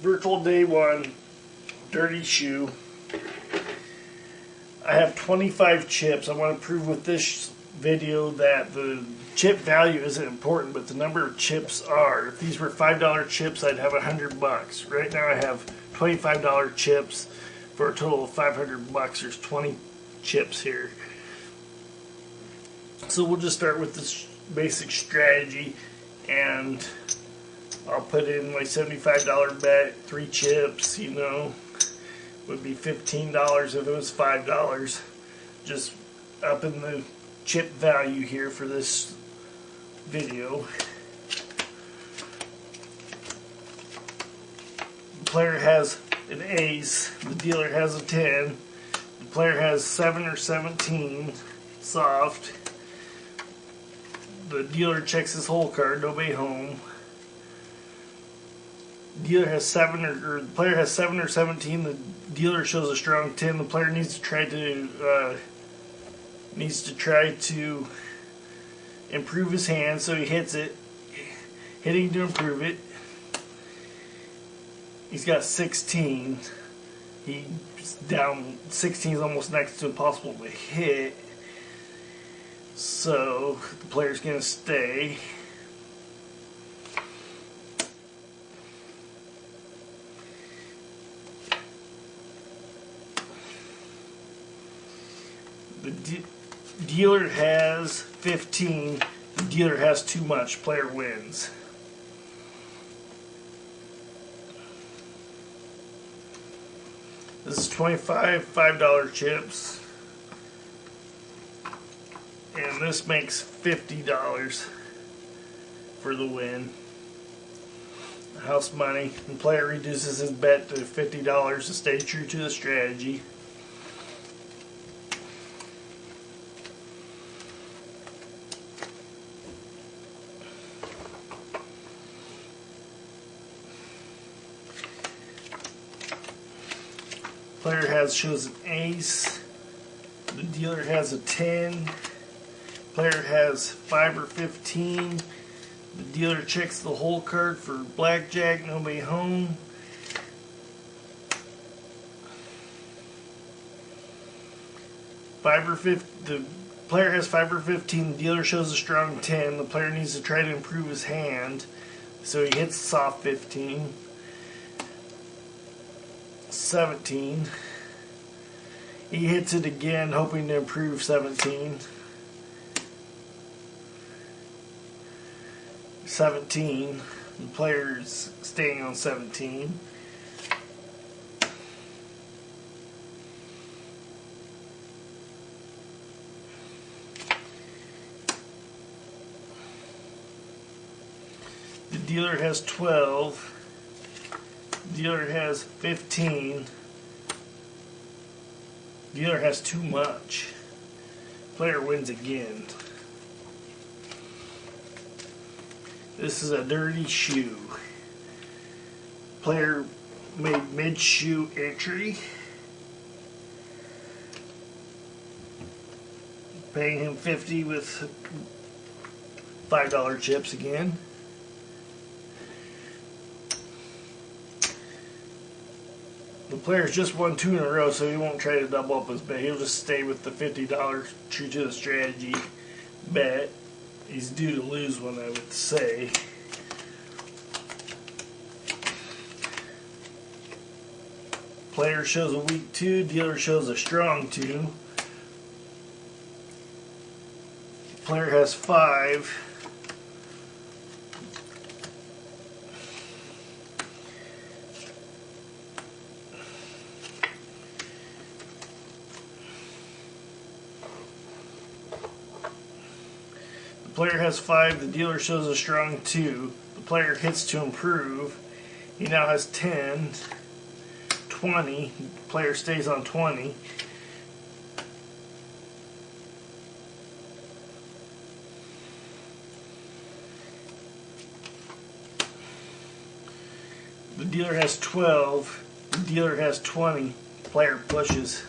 Virtual Day 1, Dirty Shoe. I have 25 chips. I want to prove with this video that the chip value isn't important, but the number of chips are. If these were $5 chips, I'd have $100. Right now I have $25 chips for a total of $500. There's 20 chips here. So we'll just start with this basic strategy, and I'll put in my $75 bet, 3 chips, you know, would be $15 if it was $5. Just up in the chip value here for this video. The player has an ace, the dealer has a 10, the player has 7 or 17 soft. The dealer checks his hole card, nobody home. Dealer has 7 or the player has 7 or 17. The dealer shows a strong 10. The player needs to try to improve his hand, so he hits it, hitting to improve it. He's got 16. He's down 16 is almost next to impossible to hit. So the player's gonna stay. The dealer has 15. The dealer has too much. Player wins. This is 25 $5 chips. And this makes $50 for the win. House money. The player reduces his bet to $50 to stay true to the strategy. Player shows an ace. The dealer has a 10. Player has 5 or 15. The dealer checks the hole card for blackjack, nobody home. The player has 5 or 15. The dealer shows a strong 10. The player needs to try to improve his hand, so he hits soft 15. 17. He hits it again, hoping to improve 17. 17. The player's staying on 17. The dealer has 12. The dealer has 15. The dealer has too much. Player wins again. This is a dirty shoe. Player made mid-shoe entry. Paying him 50 with $5 chips again. The player's just won 2 in a row, so he won't try to double up his bet. He'll just stay with the $50 true to the strategy bet. He's due to lose one, I would say. Player shows a weak 2, dealer shows a strong 2. Player has 5. The player has 5, the dealer shows a strong 2. The player hits to improve. He now has 10, 20. The player stays on 20. The dealer has 12. The dealer has 20. The player pushes.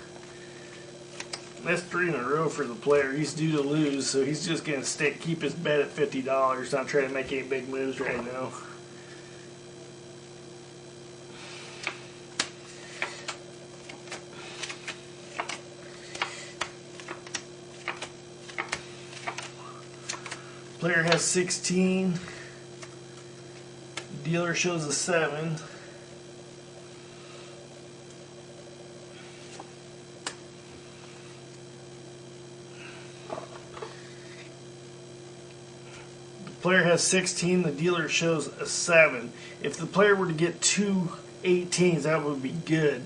That's 3 in a row for the player. He's due to lose, so he's just going to keep his bet at $50, not trying to make any big moves right now. Player has 16. Dealer shows a 7. Player has 16, the dealer shows a 7. If the player were to get two 18s, that would be good.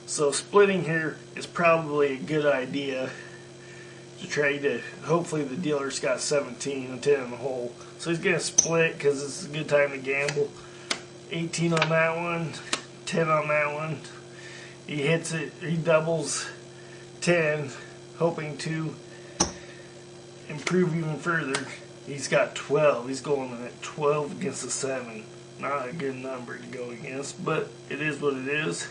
So splitting here is probably a good idea to try to, hopefully the dealer's got 17 and 10 in the hole. So he's going to split because it's a good time to gamble. 18 on that one, 10 on that one. He hits it, he doubles 10, hoping to improve even further. He's got 12. He's going at 12 against a 7. Not a good number to go against, but it is what it is.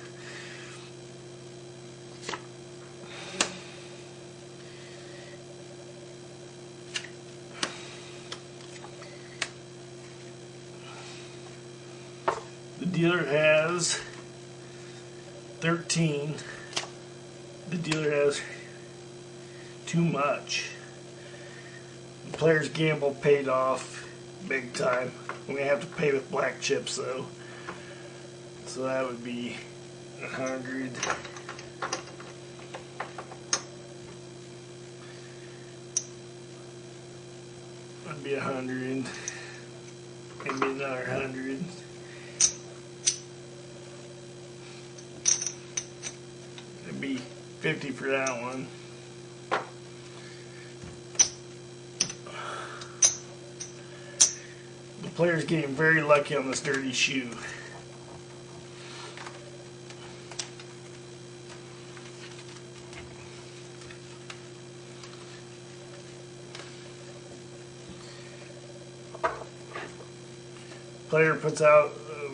The dealer has 13. The dealer has too much. The player's gamble paid off big time. We're going to have to pay with black chips though. So that would be 100. That'd be 100. Maybe another 100. That'd be 50 for that one. The player's getting very lucky on this dirty shoe. Player puts out a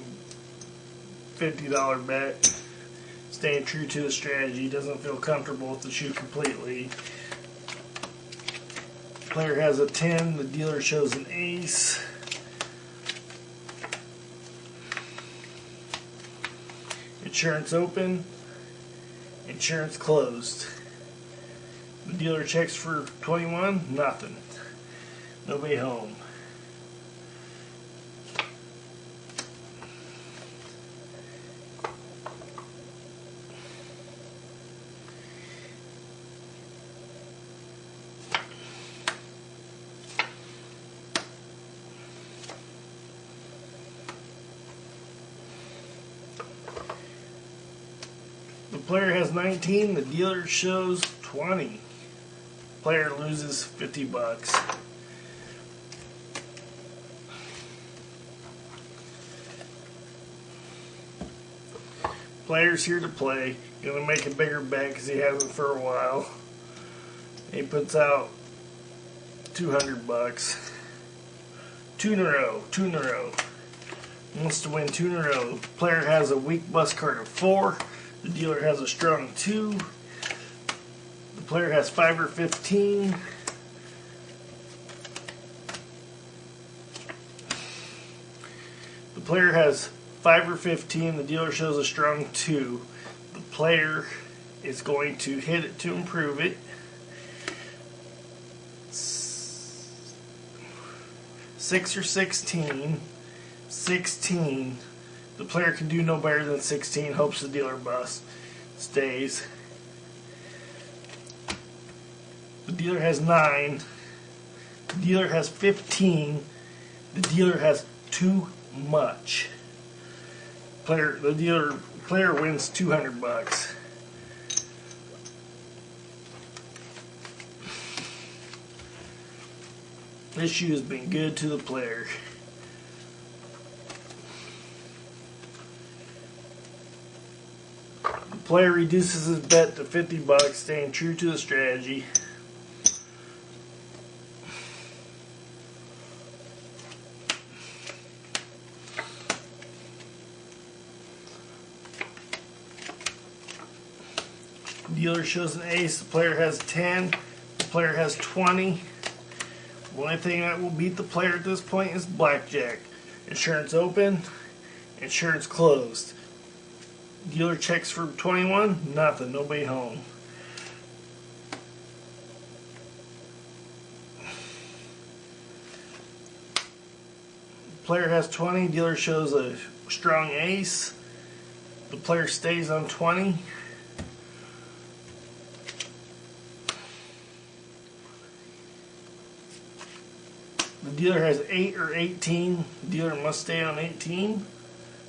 $50 bet, staying true to the strategy, doesn't feel comfortable with the shoe completely. Player has a 10, the dealer shows an ace. Insurance open, insurance closed. The dealer checks for 21, nothing. Nobody home. The player has 19, the dealer shows 20. Player loses 50 bucks. Player's here to play. Gonna make a bigger bet because he hasn't for a while. He puts out 200 bucks. 2 in a row, 2 in a row. Wants to win 2 in a row. Player has a weak bus card of 4. The dealer has a strong 2. The player has 5 or 15. The player has 5 or 15. The dealer shows a strong 2. The player is going to hit it to improve it. 6 or 16. 16. The player can do no better than 16. Hopes the dealer busts. Stays. The dealer has 9. The dealer has 15. The dealer has too much. Player wins 200 bucks. This shoe has been good to the player. The player reduces his bet to 50 bucks, staying true to the strategy. Dealer shows an ace, the player has 10, the player has 20. The only thing that will beat the player at this point is blackjack. Insurance open, insurance closed. Dealer checks for 21, nothing, nobody home. player has 20, dealer shows a strong ace. The player stays on 20. The dealer has 8 or 18. The dealer must stay on 18.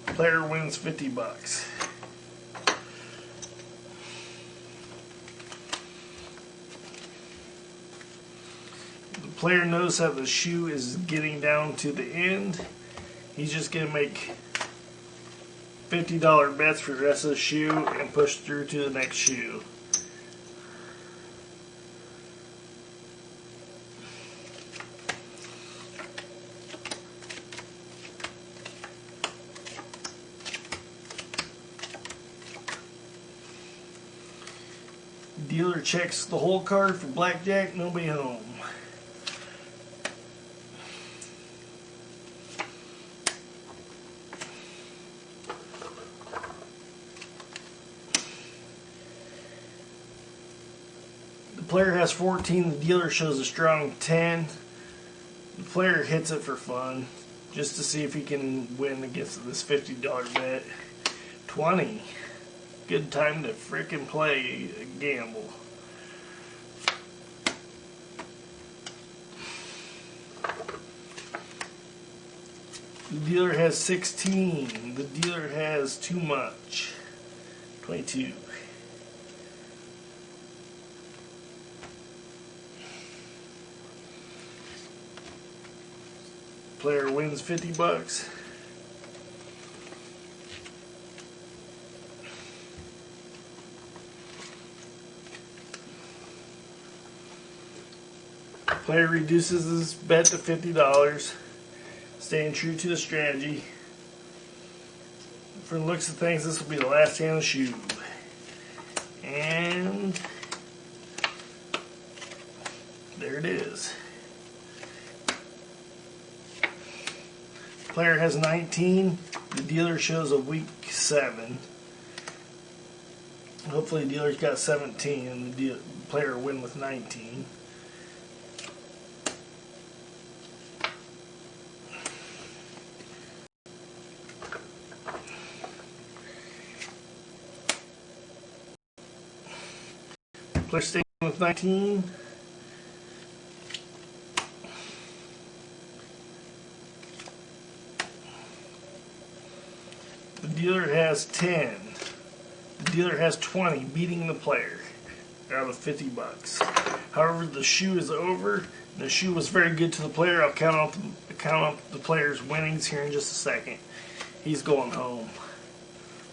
Player wins $50. The player knows how the shoe is getting down to the end. He's just going to make $50 bets for the rest of the shoe and push through to the next shoe. Dealer checks the hole card for blackjack, nobody home. The player has 14, the dealer shows a strong 10. The player hits it for fun, just to see if he can win against this $50 bet. 20. Good time to frickin' play a gamble. The dealer has 16. The dealer has too much. 22. Player wins $50. Player reduces his bet to $50, staying true to the strategy. From the looks of things, this will be the last hand of the shoe. And there it is. Player has 19. The dealer shows a weak 7. Hopefully the dealer's got 17 and the player will win with 19. Player staying with 19. The dealer has 10. The dealer has 20, beating the player out of $50. However, the shoe is over. The shoe was very good to the player. I'll count up the player's winnings here in just a second. He's going home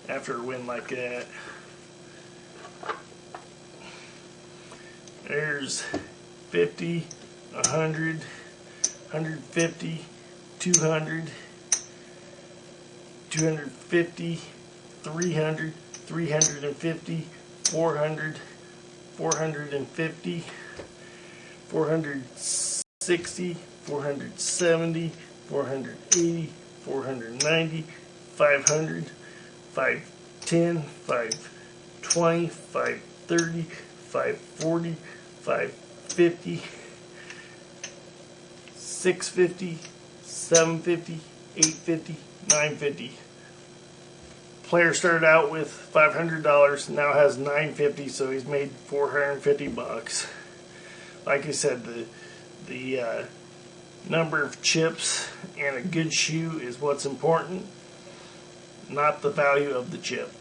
after a win like that. There's 50, 100, 150, 200, 250, 300, 350, 400, 450, 460, 470, 480, 490, 500, 510, 520, 530, 540, 550, 650, 750, 850, 950. Player started out with $500, now has $950, so he's made $450. Like I said, the number of chips and a good shoe is what's important, not the value of the chip.